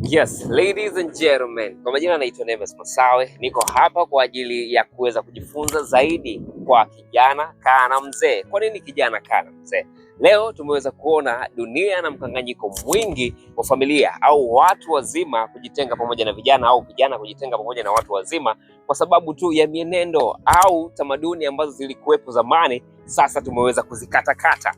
Yes, ladies and gentlemen, kwa majina naitwa Nemes Masawe. Niko hapa kwa ajili ya kuweza kujifunza zaidi kwa kijana kaa na mzee. Kwa nini kijana kaa na mzee? Leo tumeweza kuona dunia na mkanganyiko mwingi wa familia au watu wazima kujitenga pamoja na vijana au vijana kujitenga pamoja na watu wazima kwa sababu tu ya mienendo au tamaduni ambazo zilikuwepo zamani, sasa tumeweza kuzikatakata.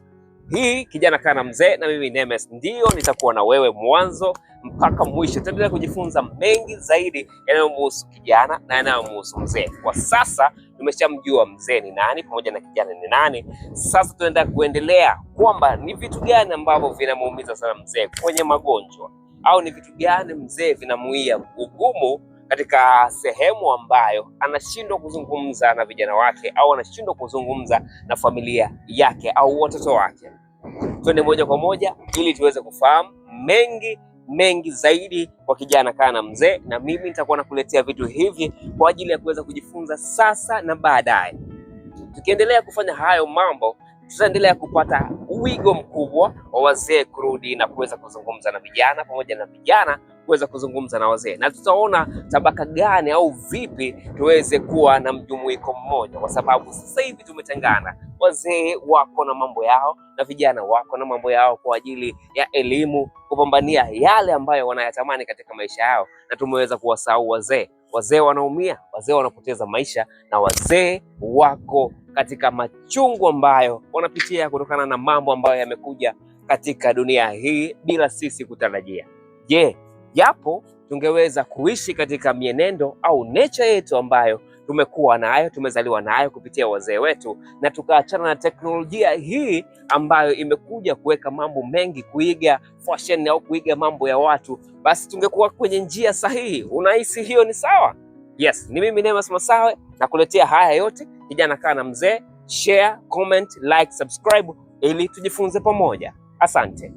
Hii kijana kaa na mzee, na mimi Nemes ndio nitakuwa na wewe mwanzo mpaka mwisho. Tutaendelea kujifunza mengi zaidi yanayomhusu kijana na yanayomhusu mzee. Kwa sasa tumeshamjua mzee ni nani pamoja na kijana ni nani. Sasa tunaenda kuendelea kwamba ni vitu gani ambavyo vinamuumiza sana mzee kwenye magonjwa, au ni vitu gani mzee vinamuia ugumu katika sehemu ambayo anashindwa kuzungumza na vijana wake au anashindwa kuzungumza na familia yake au watoto wake. Twende moja kwa moja ili tuweze kufahamu mengi zaidi kwa kijana kaa na mzee, na mimi nitakuwa nakuletea vitu hivi kwa ajili ya kuweza kujifunza sasa na baadaye. Tukiendelea kufanya hayo mambo, tutaendelea kupata wigo mkubwa wa wazee kurudi na kuweza kuzungumza na vijana pamoja na vijana kuweza kuzungumza na wazee, na tutaona tabaka gani au vipi tuweze kuwa na mjumuiko mmoja, kwa sababu sasa hivi tumetengana. Wazee wako na mambo yao na vijana wako na mambo yao kwa ajili ya elimu, kupambania yale ambayo wanayatamani katika maisha yao, na tumeweza kuwasahau wazee. Wazee wanaumia, wazee wanapoteza maisha, na wazee wako katika machungu ambayo wanapitia kutokana na mambo ambayo yamekuja katika dunia hii bila sisi kutarajia. Je, japo tungeweza kuishi katika mienendo au nature yetu ambayo tumekuwa nayo, tumezaliwa nayo kupitia wazee wetu, na tukaachana na teknolojia hii ambayo imekuja kuweka mambo mengi, kuiga fashion au kuiga mambo ya watu, basi tungekuwa kwenye njia sahihi. Unahisi hiyo ni sawa? Yes, ni mimi Nemes Masawe na kuletea haya yote, kijana kaa na mzee. Share, comment, like, subscribe ili tujifunze pamoja. Asante.